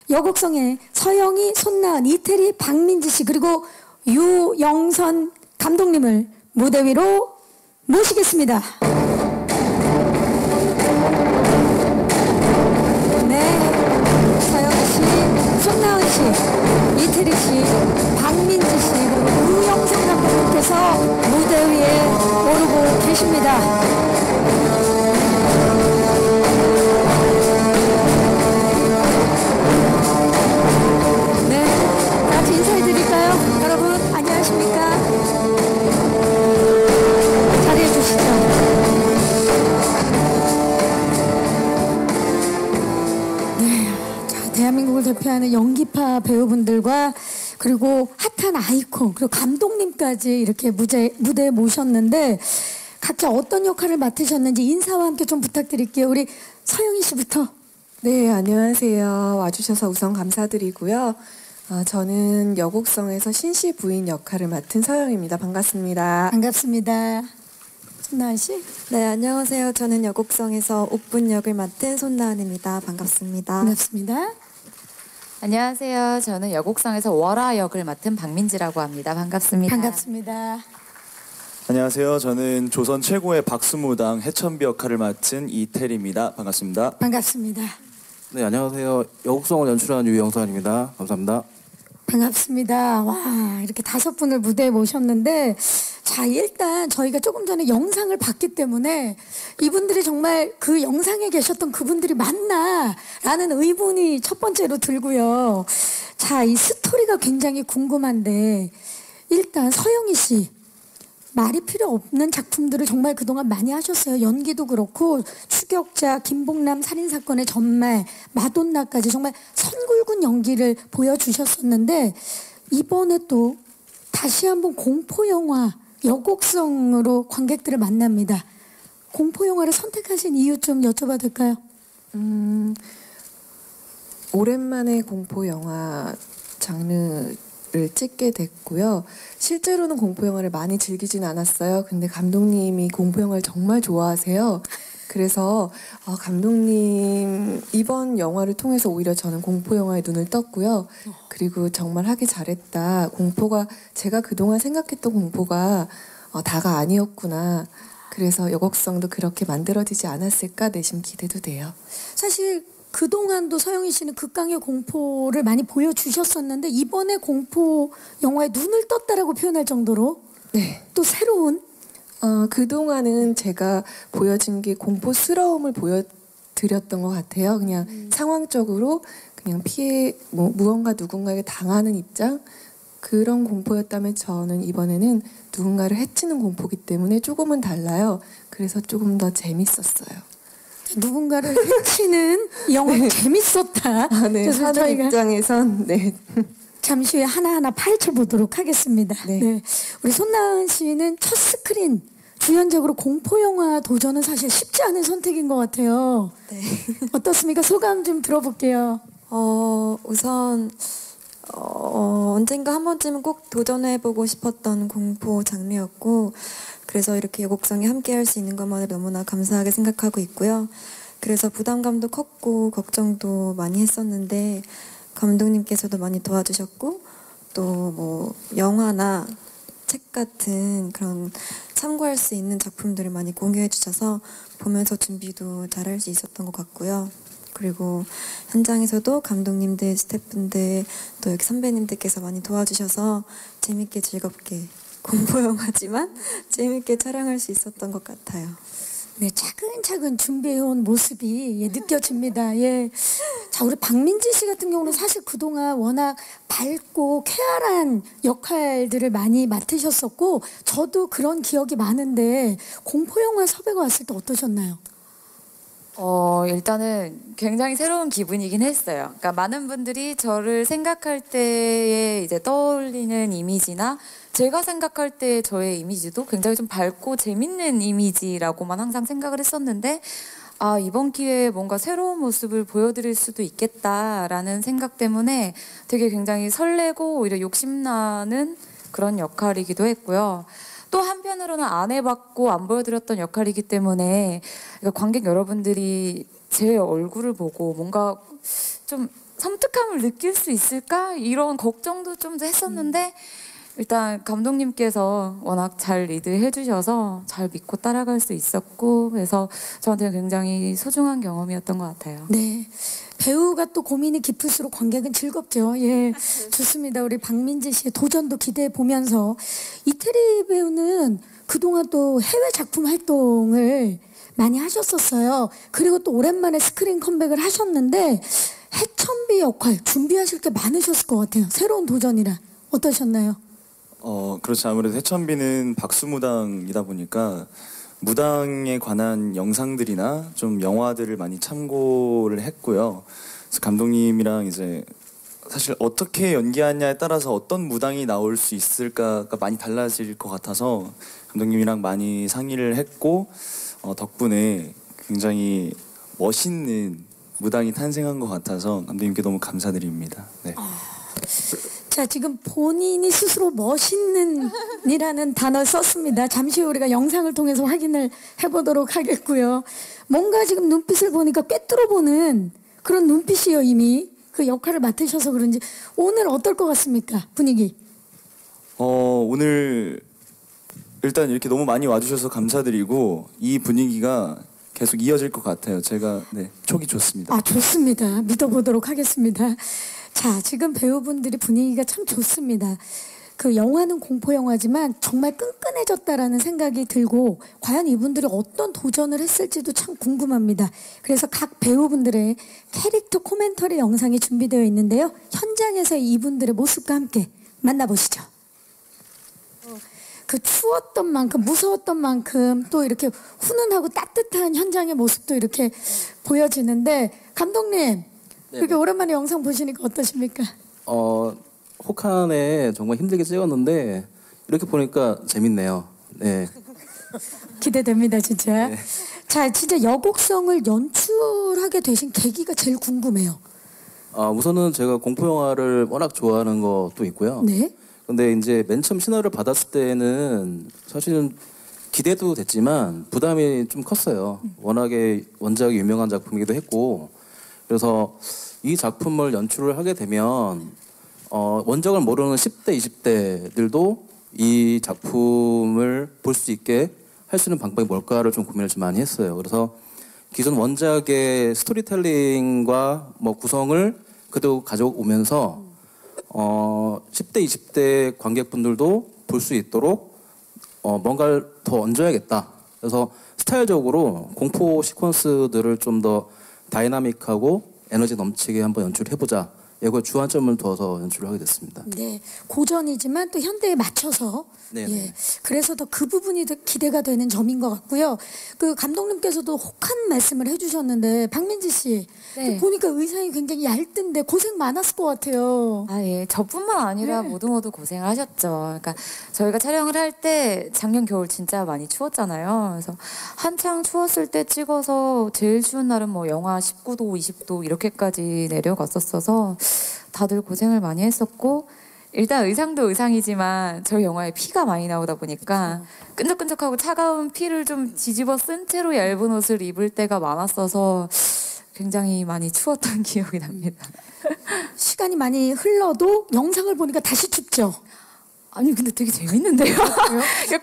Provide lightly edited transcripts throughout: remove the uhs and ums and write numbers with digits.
여곡성의 서영희, 손나은, 이태리, 박민지 씨 그리고 유영선 감독님을 무대 위로 모시겠습니다. 네, 서영희 씨, 손나은 씨, 이태리 씨, 박민지 씨 그리고 유영선 감독님께서 무대 위에 오르고 계십니다. 인사해드릴까요? 여러분 안녕하십니까? 자리해 주시죠. 네, 자, 대한민국을 대표하는 연기파 배우분들과 그리고 핫한 아이콘 그리고 감독님까지 이렇게 무대에 모셨는데 각자 어떤 역할을 맡으셨는지 인사와 함께 좀 부탁드릴게요. 우리 서영희 씨부터. 네, 안녕하세요. 와주셔서 우선 감사드리고요. 저는 여곡성에서 신씨 부인 역할을 맡은 서영입니다. 반갑습니다. 반갑습니다. 손나은 씨? 네, 안녕하세요. 저는 여곡성에서 옥분 역을 맡은 손나은입니다. 반갑습니다. 반갑습니다. 안녕하세요. 저는 여곡성에서 월아 역을 맡은 박민지라고 합니다. 반갑습니다. 반갑습니다. 안녕하세요. 저는 조선 최고의 박수무당 해천비 역할을 맡은 이태리입니다. 반갑습니다. 반갑습니다. 네, 안녕하세요. 여곡성을 연출한 유영선입니다. 감사합니다. 반갑습니다. 와, 이렇게 5분을 무대에 모셨는데 자, 일단 저희가 조금 전에 영상을 봤기 때문에 이분들이 정말 그 영상에 계셨던 그분들이 맞나? 라는 의문이 첫 번째로 들고요. 자, 이 스토리가 굉장히 궁금한데 일단 서영희 씨 말이 필요 없는 작품들을 정말 그동안 많이 하셨어요. 연기도 그렇고 추격자, 김복남 살인사건의 전말, 마돈나까지 정말 선굵은 연기를 보여주셨었는데 이번에 또 다시 한번 공포영화 여곡성으로 관객들을 만납니다. 공포영화를 선택하신 이유 좀 여쭤봐도 될까요? 오랜만에 공포영화 장르를 찍게 됐고요. 실제로는 공포영화를 많이 즐기진 않았어요. 근데 감독님이 공포영화를 정말 좋아하세요. 그래서 감독님 이번 영화를 통해서 오히려 저는 공포영화에 눈을 떴고요. 그리고 정말 하기 잘했다. 공포가 제가 그동안 생각했던 공포가 다가 아니었구나. 그래서 여곡성도 그렇게 만들어지지 않았을까 내심 기대도 돼요. 사실 그동안도 서영희 씨는 극강의 공포를 많이 보여주셨었는데 이번에 공포 영화에 눈을 떴다라고 표현할 정도로 네. 또 새로운 그동안은 제가 보여진 게 공포스러움을 보여드렸던 것 같아요. 그냥 상황적으로 그냥 피해 무언가 누군가에게 당하는 입장 그런 공포였다면 저는 이번에는 누군가를 해치는 공포기 때문에 조금은 달라요. 그래서 조금 더 재밌었어요. 누군가를 해치는 영화 재밌었다. 네, 그래서 하는 저희가 입장에선 네. 잠시 후에 하나하나 파헤쳐 보도록 하겠습니다. 네. 네. 우리 손나은 씨는 첫 스크린 주연작으로 공포영화 도전은 사실 쉽지 않은 선택인 것 같아요. 네. 어떻습니까? 소감 좀 들어볼게요. 우선 언젠가 한 번쯤은 꼭 도전해보고 싶었던 공포 장르였고 그래서 이렇게 여곡성에 함께 할 수 있는 것만을 너무나 감사하게 생각하고 있고요. 그래서 부담감도 컸고 걱정도 많이 했었는데 감독님께서도 많이 도와주셨고 또 뭐 영화나 책 같은 그런 참고할 수 있는 작품들을 많이 공유해 주셔서 보면서 준비도 잘할 수 있었던 것 같고요. 그리고 현장에서도 감독님들, 스태프분들, 또 여기 선배님들께서 많이 도와주셔서 재밌게 즐겁게 공포영화지만 재밌게 촬영할 수 있었던 것 같아요. 네, 차근차근 준비해온 모습이 느껴집니다. 예. 자, 우리 박민지 씨 같은 경우는 사실 그동안 워낙 밝고 쾌활한 역할들을 많이 맡으셨었고 저도 그런 기억이 많은데 공포영화 섭외가 왔을 때 어떠셨나요? 일단은 굉장히 새로운 기분이긴 했어요. 그러니까 많은 분들이 저를 생각할 때에 이제 떠올리는 이미지나 제가 생각할 때 저의 이미지도 굉장히 좀 밝고 재밌는 이미지라고만 항상 생각을 했었는데 이번 기회에 뭔가 새로운 모습을 보여드릴 수도 있겠다라는 생각 때문에 되게 굉장히 설레고 오히려 욕심나는 그런 역할이기도 했고요. 또 한편으로는 안 해봤고 안 보여드렸던 역할이기 때문에 관객 여러분들이 제 얼굴을 보고 뭔가 좀 섬뜩함을 느낄 수 있을까 이런 걱정도 좀 했었는데 일단 감독님께서 워낙 잘 리드해 주셔서 잘 믿고 따라갈 수 있었고 그래서 저한테는 굉장히 소중한 경험이었던 것 같아요. 네. 배우가 또 고민이 깊을수록 관객은 즐겁죠. 예. 좋습니다. 우리 박민지 씨의 도전도 기대해 보면서 이태리 배우는 그동안 또 해외 작품 활동을 많이 하셨었어요. 그리고 또 오랜만에 스크린 컴백을 하셨는데 해천비 역할 준비하실 게 많으셨을 것 같아요. 새로운 도전이라 어떠셨나요? 그렇죠. 아무래도 해천비는 박수무당이다 보니까 무당에 관한 영상들이나 좀 영화들을 많이 참고를 했고요. 그래서 감독님이랑 이제 사실 어떻게 연기하냐에 따라서 어떤 무당이 나올 수 있을까가 많이 달라질 것 같아서 감독님이랑 많이 상의를 했고 덕분에 굉장히 멋있는 무당이 탄생한 것 같아서 감독님께 너무 감사드립니다. 네. 자, 지금 본인이 스스로 멋있는이라는 단어를 썼습니다. 잠시 후 우리가 영상을 통해서 확인을 해보도록 하겠고요. 뭔가 지금 눈빛을 보니까 꿰뚫어보는 그런 눈빛이요. 이미 그 역할을 맡으셔서 그런지 오늘 어떨 것 같습니까? 분위기. 오늘 일단 이렇게 너무 많이 와주셔서 감사드리고 이 분위기가 계속 이어질 것 같아요. 제가 촉이 좋습니다. 아, 좋습니다. 믿어보도록 하겠습니다. 자, 지금 배우분들이 분위기가 참 좋습니다. 그 영화는 공포 영화지만 정말 끈끈해졌다라는 생각이 들고 과연 이분들이 어떤 도전을 했을지도 참 궁금합니다. 그래서 각 배우분들의 캐릭터 코멘터리 영상이 준비되어 있는데요. 현장에서 이분들의 모습과 함께 만나보시죠. 그 추웠던 만큼 무서웠던 만큼 또 이렇게 훈훈하고 따뜻한 현장의 모습도 이렇게 보여지는데 감독님 이렇게 오랜만에 영상 보시니까 어떠십니까? 혹한에 정말 힘들게 찍었는데 이렇게 보니까 재밌네요. 네. 기대됩니다, 진짜. 네. 자, 진짜 여곡성을 연출하게 되신 계기가 제일 궁금해요. 우선은 제가 공포 영화를 워낙 좋아하는 것도 있고요. 네. 근데 이제 맨 처음 시나리오를 받았을 때는 사실은 기대도 됐지만 부담이 좀 컸어요. 워낙에 원작이 유명한 작품이기도 했고 그래서 이 작품을 연출을 하게 되면 원작을 모르는 10대, 20대들도 이 작품을 볼 수 있게 할 수 있는 방법이 뭘까를 좀 고민을 좀 많이 했어요. 그래서 기존 원작의 스토리텔링과 뭐 구성을 그대로 가져오면서 10대, 20대 관객분들도 볼 수 있도록 뭔가를 더 얹어야겠다. 그래서 스타일적으로 공포 시퀀스들을 좀 더 다이나믹하고 에너지 넘치게 한번 연출해보자. 이거에 주안점을 둬서 연출을 하게 됐습니다. 네, 고전이지만 또 현대에 맞춰서 네, 네. 그래서 더 그 부분이 더 기대가 되는 점인 것 같고요. 그 감독님께서도 혹한 말씀을 해주셨는데 박민지 씨 네. 보니까 의상이 굉장히 얇던데 고생 많았을 것 같아요. 아, 예. 저뿐만 아니라 모두 고생을 하셨죠. 그러니까 저희가 촬영을 할 때 작년 겨울 진짜 많이 추웠잖아요. 그래서 한창 추웠을 때 찍어서 제일 추운 날은 뭐 영하 19도, 20도 이렇게까지 내려갔었어서 다들 고생을 많이 했었고 일단 의상도 의상이지만 저희 영화에 피가 많이 나오다 보니까 끈적끈적하고 차가운 피를 좀 뒤집어 쓴 채로 얇은 옷을 입을 때가 많았어서 굉장히 많이 추웠던 기억이 납니다. 시간이 많이 흘러도 영상을 보니까 다시 춥죠. 아니 근데 되게 재밌는데요.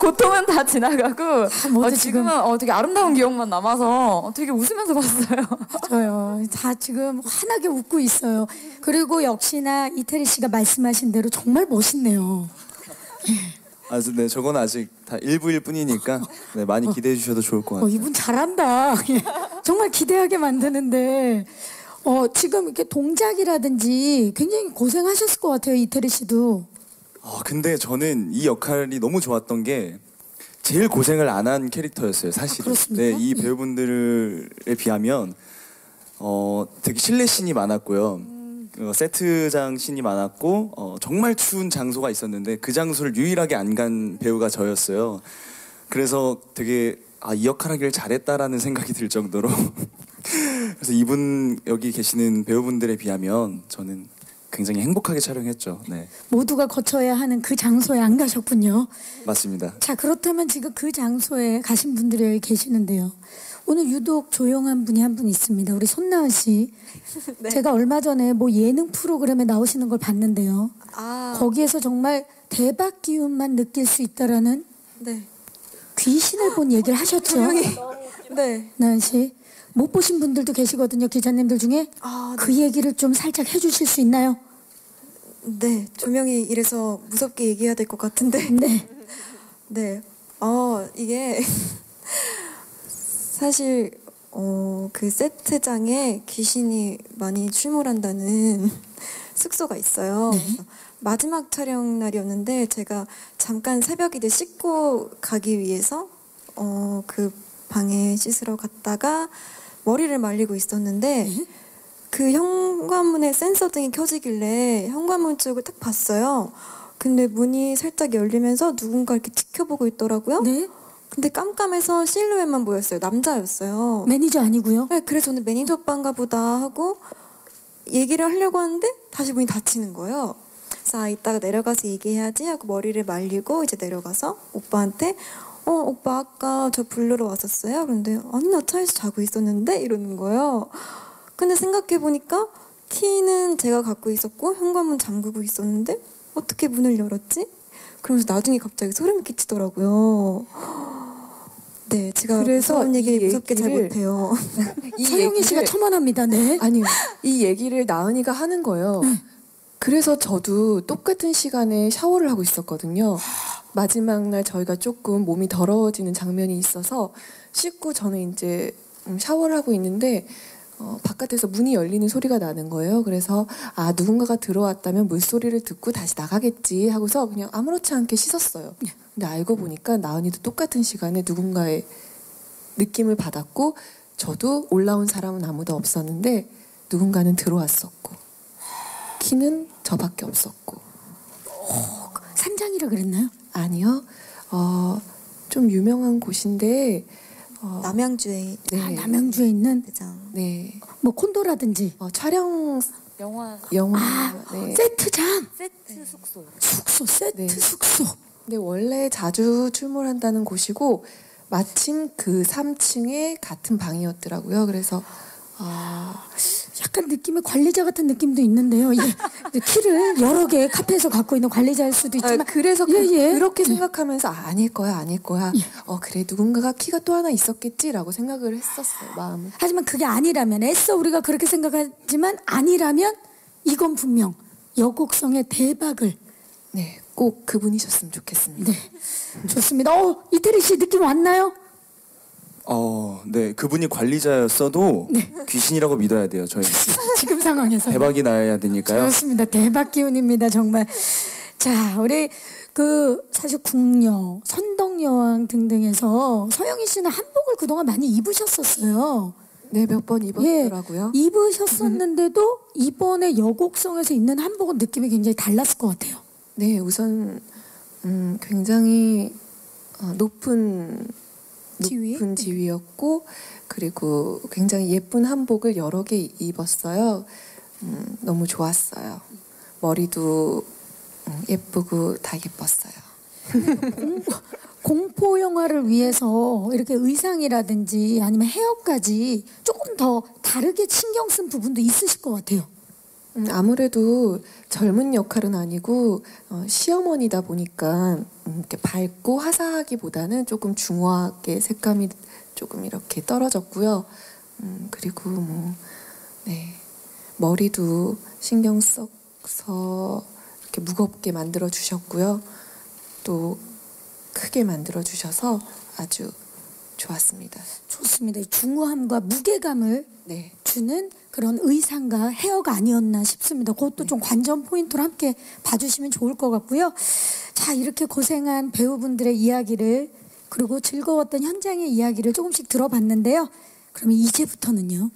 고통은 다 지나가고 모두 지금은 되게 아름다운 기억만 남아서 되게 웃으면서 봤어요. 맞아요. 다 지금 환하게 웃고 있어요. 그리고 역시나 이태리 씨가 말씀하신 대로 정말 멋있네요. 네, 저건 아직 다 일부일 뿐이니까 많이 기대해 주셔도 좋을 것 같아요. 이분 잘한다. 정말 기대하게 만드는데 지금 이렇게 동작이라든지 굉장히 고생하셨을 것 같아요. 이태리 씨도. 근데 저는 이 역할이 너무 좋았던 게 제일 고생을 안 한 캐릭터였어요, 사실은. 그렇습니까? 네, 이 배우분들에 비하면 되게 실내 씬이 많았고요. 세트장 씬이 많았고 정말 추운 장소가 있었는데 그 장소를 유일하게 안 간 배우가 저였어요. 그래서 되게 이 역할 하기를 잘했다라는 생각이 들 정도로 그래서 이분 여기 계시는 배우분들에 비하면 저는 굉장히 행복하게 촬영했죠. 네, 모두가 거쳐야 하는 그 장소에 안 가셨군요. 맞습니다. 자, 그렇다면 지금 그 장소에 가신 분들이 여기 계시는데요. 오늘 유독 조용한 분이 한 분 있습니다. 우리 손나은 씨. 제가 얼마 전에 뭐 예능 프로그램에 나오시는 걸 봤는데요. 아, 거기에서 정말 대박 기운만 느낄 수 있다라는 네. 귀신을 본 얘기를 하셨죠. 네. 나은 씨. 못 보신 분들도 계시거든요. 기자님들 중에. 아, 그 얘기를 좀 살짝 해주실 수 있나요? 네. 조명이 이래서 무섭게 얘기해야 될 것 같은데. 네. 네. 이게 사실 그 세트장에 귀신이 많이 출몰한다는 숙소가 있어요. 그래서 마지막 촬영 날이었는데 제가 잠깐 새벽 이제 씻고 가기 위해서 그 방에 씻으러 갔다가 머리를 말리고 있었는데 그 현관문에 센서 등이 켜지길래 현관문 쪽을 딱 봤어요. 근데 문이 살짝 열리면서 누군가 이렇게 지켜보고 있더라고요. 네. 근데 깜깜해서 실루엣만 보였어요. 남자였어요. 매니저 아니고요. 네, 그래서 저는 매니저 오빠인가 보다 하고 얘기를 하려고 하는데 다시 문이 닫히는 거예요. 그래서 이따가 내려가서 얘기해야지 하고 머리를 말리고 이제 내려가서 오빠한테 오빠 아까 저 부르러 왔었어요? 그런데 아니 나 차에서 자고 있었는데 이러는 거예요. 근데 생각해보니까 키는 제가 갖고 있었고 현관문 잠그고 있었는데 어떻게 문을 열었지? 그러면서 나중에 갑자기 소름이 끼치더라고요. 네, 제가 그래서 무서운 얘기 이 무섭게 잘 얘기를- 못해요. 서영희 씨가 첨언합니다. 네. 아니요. 이 얘기를 나은이가 하는 거예요. 그래서 저도 똑같은 시간에 샤워를 하고 있었거든요. 마지막 날 저희가 조금 몸이 더러워지는 장면이 있어서 씻고 저는 이제 샤워를 하고 있는데 바깥에서 문이 열리는 소리가 나는 거예요. 그래서 누군가가 들어왔다면 물소리를 듣고 다시 나가겠지 하고서 그냥 아무렇지 않게 씻었어요. 근데 알고 보니까 나은이도 똑같은 시간에 누군가의 느낌을 받았고 저도 올라온 사람은 아무도 없었는데 누군가는 들어왔었고 키는 저밖에 없었고. 산장이라 그랬나요? 아니요. 좀 유명한 곳인데 남양주에 네. 남양주에 있는 대장. 네. 뭐 콘도라든지 촬영 영화 네. 세트장, 세트 숙소. 숙소, 세트 네. 숙소. 근데 원래 자주 출몰한다는 곳이고 마침 그 3층에 같은 방이었더라고요. 그래서 약간 느낌의 관리자 같은 느낌도 있는데요. 예. 키를 여러 개 카페에서 갖고 있는 관리자일 수도 있지만 그래서 예. 그렇게 생각하면서 아닐 거야. 그래 누군가가 키가 또 하나 있었겠지라고 생각을 했었어요. 마음을. 하지만 그게 아니라면 애써 우리가 그렇게 생각하지만 아니라면 이건 분명 여곡성의 대박을 네, 꼭 그분이셨으면 좋겠습니다. 네 좋습니다. 이태리 씨 느낌 왔나요? 네. 그분이 관리자였어도 귀신이라고 믿어야 돼요. 저희 지금 상황에서 대박이 나야 되니까요. 좋습니다. 대박 기운입니다. 정말. 자, 우리 사실 궁녀, 선덕여왕 등등에서 서영희 씨는 한복을 그동안 많이 입으셨었어요. 네, 몇 번 입었더라고요. 입으셨었는데도 이번에 여곡성에서 입는 한복은 느낌이 굉장히 달랐을 것 같아요. 네, 우선 굉장히 높은 지위였고 그리고 굉장히 예쁜 한복을 여러 개 입었어요. 너무 좋았어요. 머리도 예쁘고 다 예뻤어요. 공포 영화를 위해서 이렇게 의상이라든지 아니면 헤어까지 조금 더 다르게 신경 쓴 부분도 있으실 것 같아요. 아무래도 젊은 역할은 아니고 시어머니다 보니까 이렇게 밝고 화사하기보다는 조금 중후하게 색감이 조금 이렇게 떨어졌고요. 그리고 네, 머리도 신경 써서 이렇게 무겁게 만들어 주셨고요. 또 크게 만들어 주셔서 아주 좋았습니다. 좋습니다. 중후함과 무게감을 네. 주는 그런 의상과 헤어가 아니었나 싶습니다. 그것도 좀 관전 포인트로 함께 봐주시면 좋을 것 같고요. 자, 이렇게 고생한 배우분들의 이야기를 그리고 즐거웠던 현장의 이야기를 조금씩 들어봤는데요. 그러면 이제부터는요.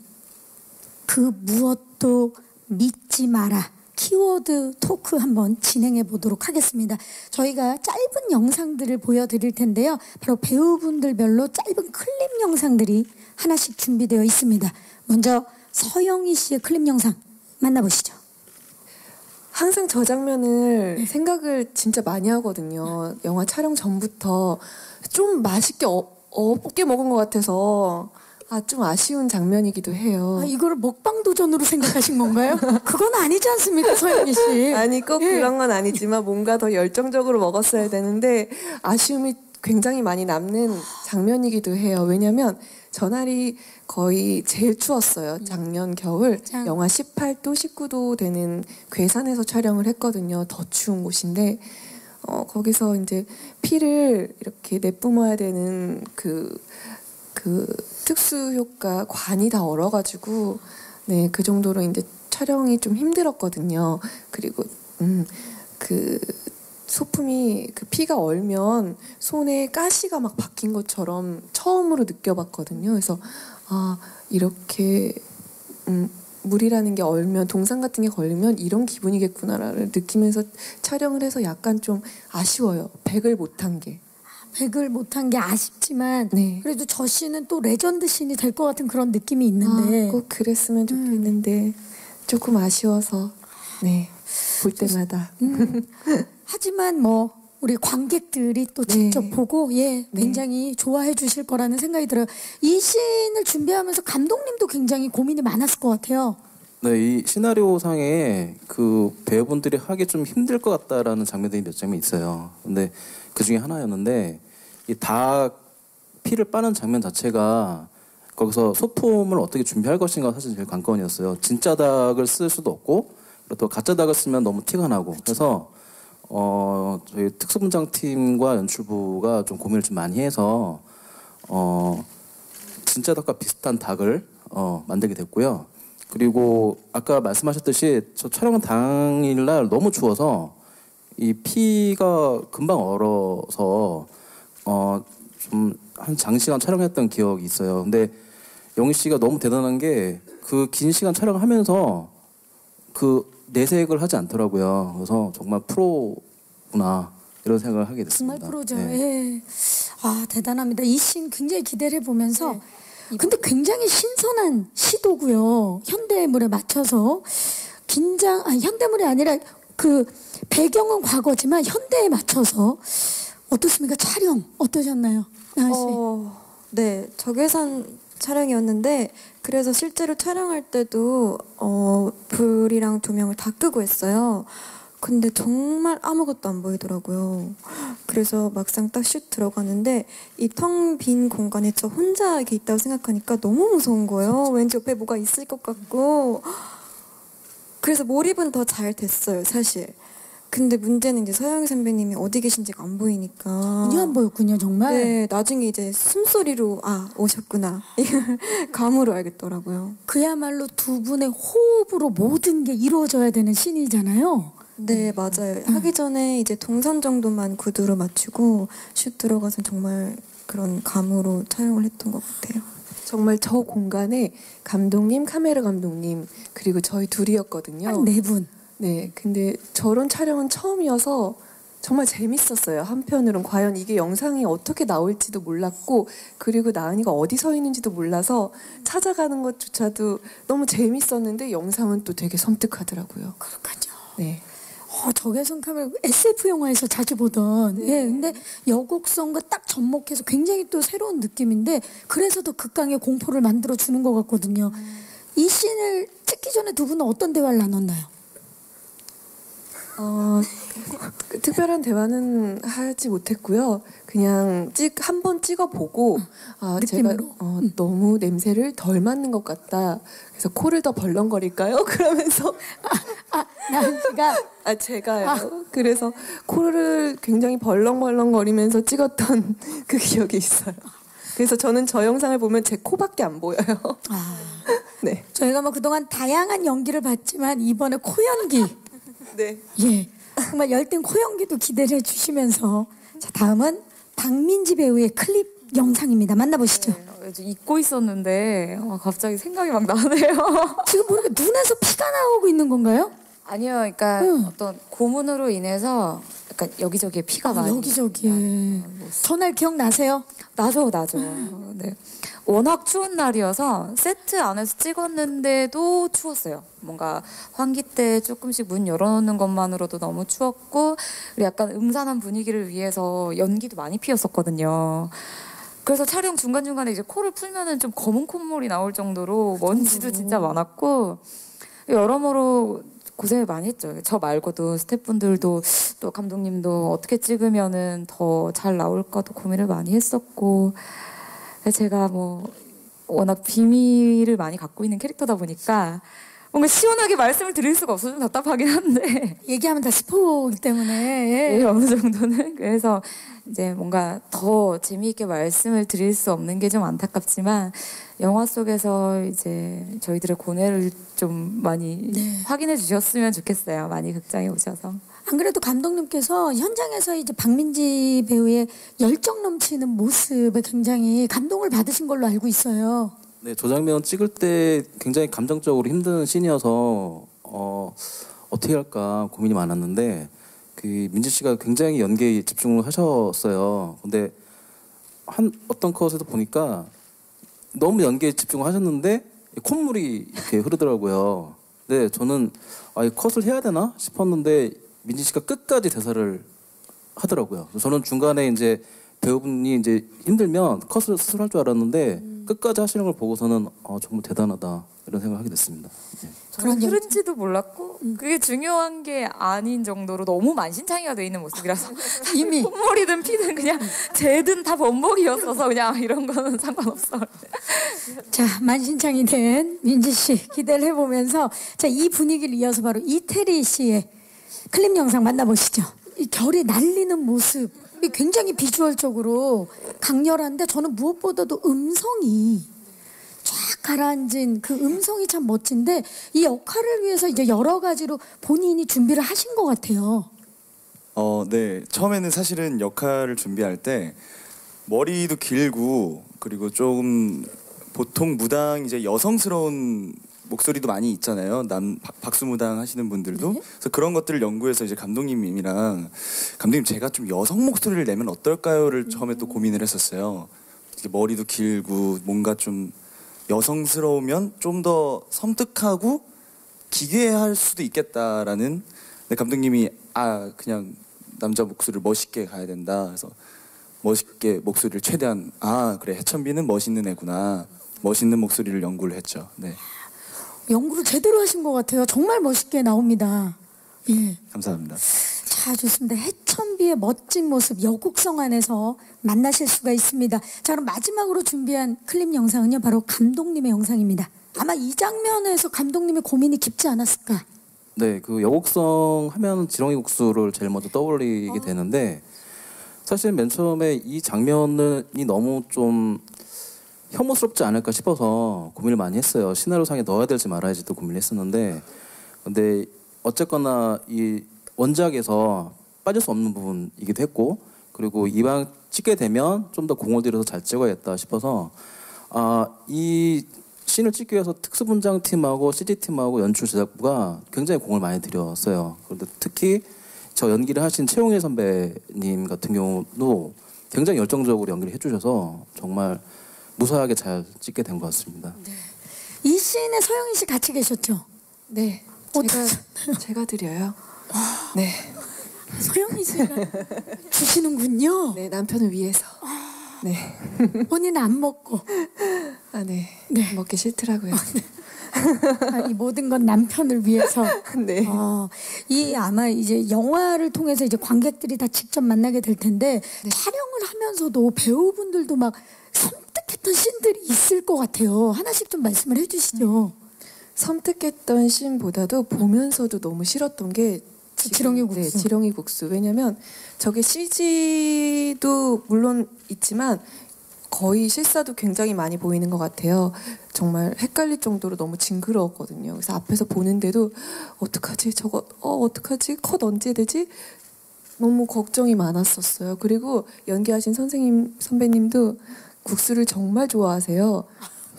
그 무엇도 믿지 마라. 키워드 토크 한번 진행해 보도록 하겠습니다. 저희가 짧은 영상들을 보여드릴 텐데요. 바로 배우분들별로 짧은 클립 영상들이 하나씩 준비되어 있습니다. 먼저 서영희 씨의 클립 영상 만나보시죠. 항상 저 장면을 생각을 진짜 많이 하거든요. 영화 촬영 전부터 좀 맛있게 없게 먹은 것 같아서 좀 아쉬운 장면이기도 해요. 이거를 먹방 도전으로 생각하신 건가요? 그건 아니지 않습니까, 서영미 씨? 아니 꼭 예. 그런 건 아니지만 뭔가 더 열정적으로 먹었어야 되는데 아쉬움이 굉장히 많이 남는 장면이기도 해요. 왜냐하면 전날이 거의 제일 추웠어요. 작년 겨울 영하 18도, 19도 되는 괴산에서 촬영을 했거든요. 더 추운 곳인데 거기서 이제 피를 이렇게 내뿜어야 되는 그 특수 효과 관이 다 얼어가지고 네, 그 정도로 이제 촬영이 좀 힘들었거든요. 그리고 그 소품이 그 피가 얼면 손에 가시가 막 박힌 것처럼 처음으로 느껴봤거든요. 그래서 이렇게 물이라는 게 얼면 동상 같은 게 걸리면 이런 기분이겠구나를 느끼면서 촬영을 해서 약간 좀 아쉬워요. 백을 못한 게. 백을 못한 게 아쉽지만 네. 그래도 저 씬은 또 레전드 씬이 될 것 같은 그런 느낌이 있는데 꼭 그랬으면 좋겠는데 조금 아쉬워서 네, 볼 때마다 하지만 뭐 우리 관객들이 또 직접 보고 굉장히 좋아해 주실 거라는 생각이 들어요. 이 씬을 준비하면서 감독님도 굉장히 고민이 많았을 것 같아요. 네, 이 시나리오 상에 그 배우분들이 하기 좀 힘들 것 같다라는 장면들이 몇 장면 있어요. 근데 그 중에 하나였는데 이 닭 피를 빠는 장면 자체가 거기서 소품을 어떻게 준비할 것인가 사실 제일 관건이었어요. 진짜 닭을 쓸 수도 없고 또 가짜 닭을 쓰면 너무 티가 나고 그래서 저희 특수분장팀과 연출부가 좀 고민을 좀 많이 해서 진짜 닭과 비슷한 닭을 만들게 됐고요. 그리고 아까 말씀하셨듯이 저 촬영 당일날 너무 추워서 이 피가 금방 얼어서 좀 한 장시간 촬영했던 기억이 있어요. 근데 영희 씨가 너무 대단한 게 그 긴 시간 촬영하면서 그 내색을 하지 않더라고요. 그래서 정말 프로구나 이런 생각을 하게 됐습니다. 정말 프로죠. 네. 예. 대단합니다. 이 씬 굉장히 기대를 해보면서 근데 굉장히 신선한 시도고요. 현대물에 맞춰서 현대물이 아니라 그 배경은 과거지만 현대에 맞춰서 어떻습니까? 촬영 어떠셨나요? 나은 씨? 네, 적외선 촬영이었는데 그래서 실제로 촬영할 때도 불이랑 조명을 다 끄고 했어요. 근데 정말 아무것도 안 보이더라고요. 그래서 막상 딱 슛 들어가는데 이 텅 빈 공간에 저 혼자 이렇게 있다고 생각하니까 너무 무서운 거예요. 왠지 옆에 뭐가 있을 것 같고. 그래서 몰입은 더 잘 됐어요, 사실. 근데 문제는 이제 서영희 선배님이 어디 계신지가 안 보이니까. 전혀 안 보였군요, 정말. 네, 나중에 이제 숨소리로 오셨구나. 이걸 감으로 알겠더라고요. 그야말로 두 분의 호흡으로 모든 게 이루어져야 되는 씬이잖아요. 네, 맞아요. 하기 전에 이제 동선 정도만 구두로 맞추고 슛 들어가서 정말 그런 감으로 촬영을 했던 것 같아요. 정말 저 공간에 감독님, 카메라 감독님 그리고 저희 둘이었거든요. 한 네 분. 네, 근데 저런 촬영은 처음이어서 정말 재밌었어요. 한편으론 과연 이게 영상이 어떻게 나올지도 몰랐고 그리고 나은이가 어디 서 있는지도 몰라서 찾아가는 것조차도 너무 재밌었는데 영상은 또 되게 섬뜩하더라고요. 그렇군요. 네. 적외선 카메라 SF 영화에서 자주 보던 근데 여곡성과 딱 접목해서 굉장히 또 새로운 느낌인데 그래서 더 극강의 공포를 만들어 주는 것 같거든요. 이 씬을 찍기 전에 두 분은 어떤 대화를 나눴나요? 특별한 대화는 하지 못했고요. 그냥 한 번 찍어보고 제가 느낌으로? 너무 냄새를 덜 맡는 것 같다. 그래서 코를 더 벌렁거릴까요? 그러면서 나은 씨가 제가요. 그래서 코를 굉장히 벌렁벌렁거리면서 찍었던 그 기억이 있어요. 그래서 저는 저 영상을 보면 제 코밖에 안 보여요. 네. 저희가 뭐 그동안 다양한 연기를 봤지만 이번에 코 연기 네. 정말 열띤 코 연기도 기대를 해주시면서 자 다음은 박민지 배우의 클립 영상입니다. 만나보시죠. 잊고 있었는데 갑자기 생각이 막 나네요. 지금 모르게 눈에서 피가 나오고 있는 건가요? 아니요, 그러니까 어떤 고문으로 인해서 약간 여기저기에 피가 많이 여기저기에. 전날 기억나세요? 나죠. 네. 워낙 추운 날이어서 세트 안에서 찍었는데도 추웠어요. 뭔가 환기 때 조금씩 문 열어놓는 것만으로도 너무 추웠고 그리고 약간 음산한 분위기를 위해서 연기도 많이 피웠었거든요. 그래서 촬영 중간중간에 이제 코를 풀면은 좀 검은 콧물이 나올 정도로 먼지도 진짜 많았고 여러모로 고생을 많이 했죠. 저 말고도 스태프분들도 또 감독님도 어떻게 찍으면은 더 잘 나올까도 고민을 많이 했었고 제가 뭐 워낙 비밀을 많이 갖고 있는 캐릭터다 보니까 뭔가 시원하게 말씀을 드릴 수가 없어서 좀 답답하긴 한데 얘기하면 다 스포이기 때문에 예, 어느 정도는 그래서 이제 뭔가 더 재미있게 말씀을 드릴 수 없는 게 좀 안타깝지만 영화 속에서 이제 저희들의 고뇌를 좀 많이 확인해 주셨으면 좋겠어요. 많이 극장에 오셔서. 안 그래도 감독님께서 현장에서 이제 박민지 배우의 열정 넘치는 모습에 굉장히 감동을 받으신 걸로 알고 있어요. 네, 저 장면 찍을 때 굉장히 감정적으로 힘든 씬이어서 어떻게 할까 고민이 많았는데 그 민지 씨가 굉장히 연기에 집중을 하셨어요. 근데 어떤 컷에도 보니까 너무 연기에 집중을 하셨는데 콧물이 이렇게 흐르더라고요. 근데 저는 이 컷을 해야 되나 싶었는데 민지 씨가 끝까지 대사를 하더라고요. 저는 중간에 이제 배우분이 이제 힘들면 컷을 스스로 할 줄 알았는데 끝까지 하시는 걸 보고서는 정말 대단하다 이런 생각을 하게 됐습니다. 네. 저는 흐른지도 몰랐고 그게 중요한 게 아닌 정도로 너무 만신창이가 돼 있는 모습이라서 이미 콧물이든 피든 그냥 쟤든 다 범벅이었어서 그냥 이런 거는 상관없어. 자, 만신창이 된 민지 씨 기대를 해보면서 자, 이 분위기를 이어서 바로 이태리 씨의 클립 영상 만나보시죠. 이 결이 날리는 모습 굉장히 비주얼적으로 강렬한데 저는 무엇보다도 음성이 쫙 가라앉은 그 음성이 참 멋진데 이 역할을 위해서 이제 여러 가지로 본인이 준비를 하신 것 같아요. 네. 처음에는 사실은 역할을 준비할 때 머리도 길고 그리고 좀 보통 무당 이제 여성스러운 목소리도 많이 있잖아요. 박수무당 하시는 분들도. 네. 그래서 그런 것들을 연구해서 이제 감독님이랑 감독님 제가 좀 여성 목소리를 내면 어떨까요를 처음에 또 고민을 했었어요. 이제 머리도 길고 뭔가 좀 여성스러우면 좀 더 섬뜩하고 기괴할 수도 있겠다라는. 근데 감독님이 그냥 남자 목소리를 멋있게 가야 된다. 그래서 멋있게 목소리를 최대한 그래 해천비는 멋있는 애구나. 멋있는 목소리를 연구를 했죠. 네. 연구를 제대로 하신 것 같아요. 정말 멋있게 나옵니다. 예. 감사합니다. 자, 좋습니다. 해천비의 멋진 모습 여곡성 안에서 만나실 수가 있습니다. 자, 그럼 마지막으로 준비한 클립 영상은요, 바로 감독님의 영상입니다. 아마 이 장면에서 감독님의 고민이 깊지 않았을까? 네, 그 여곡성 하면 지렁이 국수를 제일 먼저 떠올리게 되는데 사실 맨 처음에 이 장면이 너무 좀 혐오스럽지 않을까 싶어서 고민을 많이 했어요. 시나리오상에 넣어야 될지 말아야지도 고민을 했었는데 근데 어쨌거나 이 원작에서 빠질 수 없는 부분이기도 했고 그리고 이왕 찍게 되면 좀 더 공을 들여서 잘 찍어야겠다 싶어서 이 씬을 찍기 위해서 특수분장팀하고 CG팀하고 연출 제작부가 굉장히 공을 많이 들였어요. 그런데 특히 저 연기를 하신 최용일 선배님 같은 경우도 굉장히 열정적으로 연기를 해주셔서 정말 무사하게 잘 찍게 된 것 같습니다. 네. 이 씬에 서영인 씨 같이 계셨죠? 네, 제가 드려요. 네, 서영인 씨가 주시는군요. 네 남편을 위해서. 네, 본인은 안 먹고. 네, 네. 먹기 싫더라고요. 이 모든 건 남편을 위해서. 네. 이 아마 이제 영화를 통해서 이제 관객들이 다 직접 만나게 될 텐데 촬영을 하면서도 배우분들도 막 섬뜩했던 씬들이 있을 것 같아요. 하나씩 좀 말씀을 해주시죠. 섬뜩했던 씬보다도 보면서도 너무 싫었던 게 지렁이 국수. 네, 지렁이 국수. 왜냐면 저게 CG도 물론 있지만 거의 실사도 굉장히 많이 보이는 것 같아요. 정말 헷갈릴 정도로 너무 징그러웠거든요. 그래서 앞에서 보는데도 어떡하지? 저거 어떡하지? 컷 언제 되지? 너무 걱정이 많았었어요. 그리고 연기하신 선배님도 국수를 정말 좋아하세요.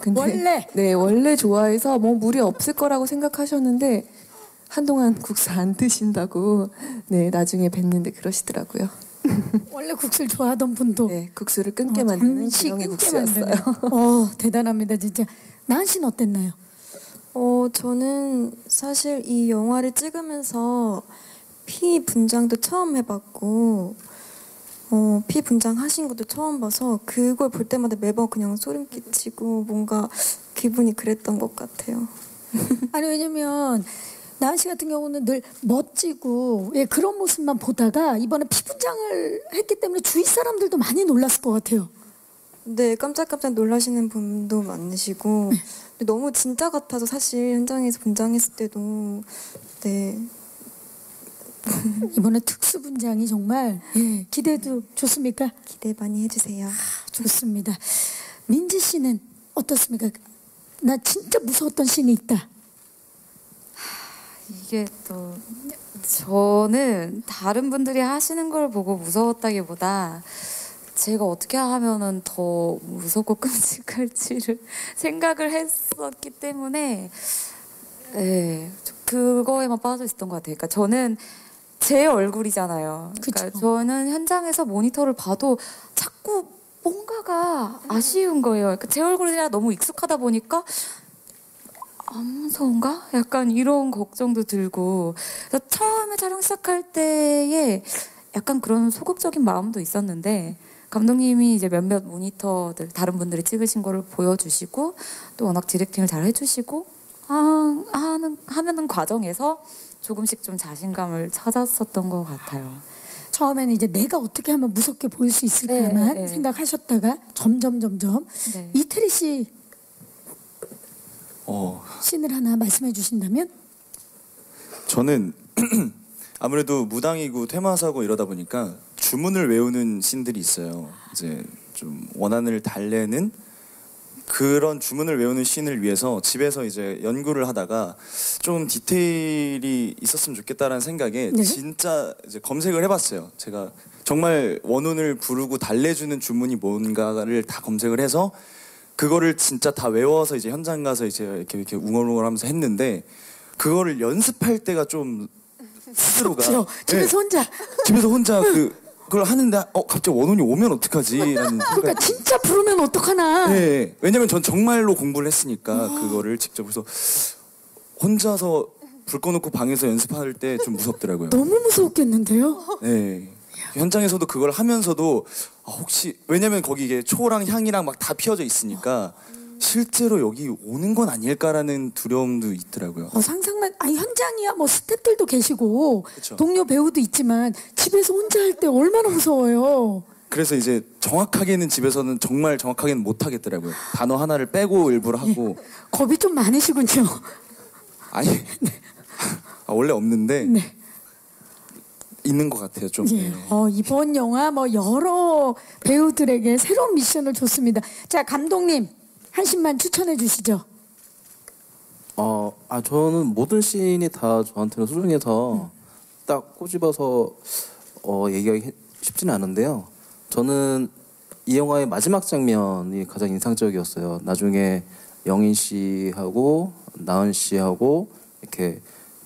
근데 원래? 네, 원래 좋아해서 뭐 무리 없을 거라고 생각하셨는데 한동안 국수 안 드신다고 네, 나중에 뵀는데 그러시더라고요. 원래 국수를 좋아하던 분도 네, 국수를 끊게 만드는 잠시 지렁이 끊게 국수였어요. 만드는. 대단합니다, 진짜. 나은 씨는 어땠나요? 저는 사실 이 영화를 찍으면서 피 분장도 처음 해봤고 피 분장하신 것도 처음 봐서 그걸 볼 때마다 매번 그냥 소름 끼치고 뭔가 기분이 그랬던 것 같아요. 아니 왜냐면 나은 씨 같은 경우는 늘 멋지고 예, 그런 모습만 보다가 이번에 피분장을 했기 때문에 주위 사람들도 많이 놀랐을 것 같아요. 네, 깜짝깜짝 놀라시는 분도 많으시고 근데 너무 진짜 같아서 사실 현장에서 분장했을 때도 네. 이번에 특수 분장이 정말 예, 기대도 좋습니까? 기대 많이 해주세요. 좋습니다. 민지 씨는 어떻습니까? 나 진짜 무서웠던 씬이 있다. 이게 또 저는 다른 분들이 하시는 걸 보고 무서웠다기보다 제가 어떻게 하면은 더 무섭고 끔찍할지를 생각을 했었기 때문에 그거에만 빠져 있었던 것 같아요. 그러니까 저는 제 얼굴이잖아요. 그러니까 그쵸. 저는 현장에서 모니터를 봐도 자꾸 뭔가가 아쉬운 거예요. 그러니까 제 얼굴이라 너무 익숙하다 보니까 안 무서운가? 약간 이런 걱정도 들고 그래서 처음에 촬영 시작할 때에 약간 그런 소극적인 마음도 있었는데 감독님이 이제 몇몇 모니터들 다른 분들이 찍으신 거를 보여주시고 또 워낙 디렉팅을 잘 해주시고 하는 과정에서 조금씩 좀 자신감을 찾았었던 것 같아요. 처음에는 이제 내가 어떻게 하면 무섭게 보일 수 있을까만 네. 생각하셨다가 점점 네. 이태리 씨 어, 씬을 하나 말씀해 주신다면? 저는 아무래도 무당이고 퇴마사고 이러다 보니까 주문을 외우는 씬들이 있어요. 이제 좀 원한을 달래는 그런 주문을 외우는 씬을 위해서 집에서 이제 연구를 하다가 좀 디테일이 있었으면 좋겠다라는 생각에 네. 진짜 이제 검색을 해봤어요. 제가 정말 원혼을 부르고 달래주는 주문이 뭔가를 다 검색을 해서 그거를 진짜 다 외워서 이제 현장 가서 이제 이렇게 웅얼웅얼하면서 했는데 그거를 연습할 때가 좀 스스로가 집에서 혼자 집에서 혼자 그걸 하는데 갑자기 원혼이 오면 어떡하지라는 그러니까 생각이 진짜 부르면 어떡하나. 네, 왜냐면 전 정말로 공부를 했으니까 그거를 직접 그래서 혼자서 불 꺼놓고 방에서 연습할 때 좀 무섭더라고요. 너무 무서웠겠는데요? 네. 현장에서도 그걸 하면서도 혹시 왜냐면 거기 이게 초랑 향이랑 막 다 피어져 있으니까 실제로 여기 오는 건 아닐까라는 두려움도 있더라고요. 상상만 현장이야 뭐 스태프들도 계시고 그쵸. 동료 배우도 있지만 집에서 혼자 할 때 얼마나 무서워요. 그래서 이제 정확하게는 집에서는 정말 정확하게는 못 하겠더라고요. 단어 하나를 빼고 일부러 하고 겁이 좀 많으시군요. 아니 원래 없는데 네. 있는 것 같아요 좀. 예. 네. 이번 영화 뭐 여러 배우들에게 새로운 미션을 줬습니다. 자 감독님 한 씬만 추천해 주시죠. 저는 모든 씬이 다 저한테는 소중해서 딱 꼬집어서 얘기하기 쉽지는 않은데요. 저는 이 영화의 마지막 장면이 가장 인상적이었어요. 나중에 영인 씨하고 나은 씨하고 이렇게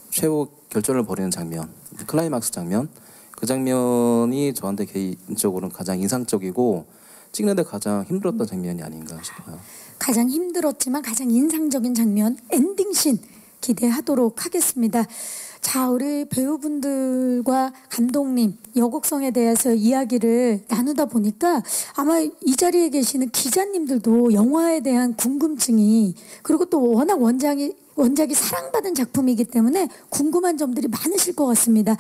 최후 결전을 벌이는 장면, 클라이막스 장면. 그 장면이 저한테 개인적으로는 가장 인상적이고 찍는데 가장 힘들었던 장면이 아닌가 싶어요. 가장 힘들었지만 가장 인상적인 장면 엔딩씬 기대하도록 하겠습니다. 자, 우리 배우분들과 감독님 여곡성에 대해서 이야기를 나누다 보니까 아마 이 자리에 계시는 기자님들도 영화에 대한 궁금증이 그리고 또 워낙 원작이 사랑받은 작품이기 때문에 궁금한 점들이 많으실 것 같습니다.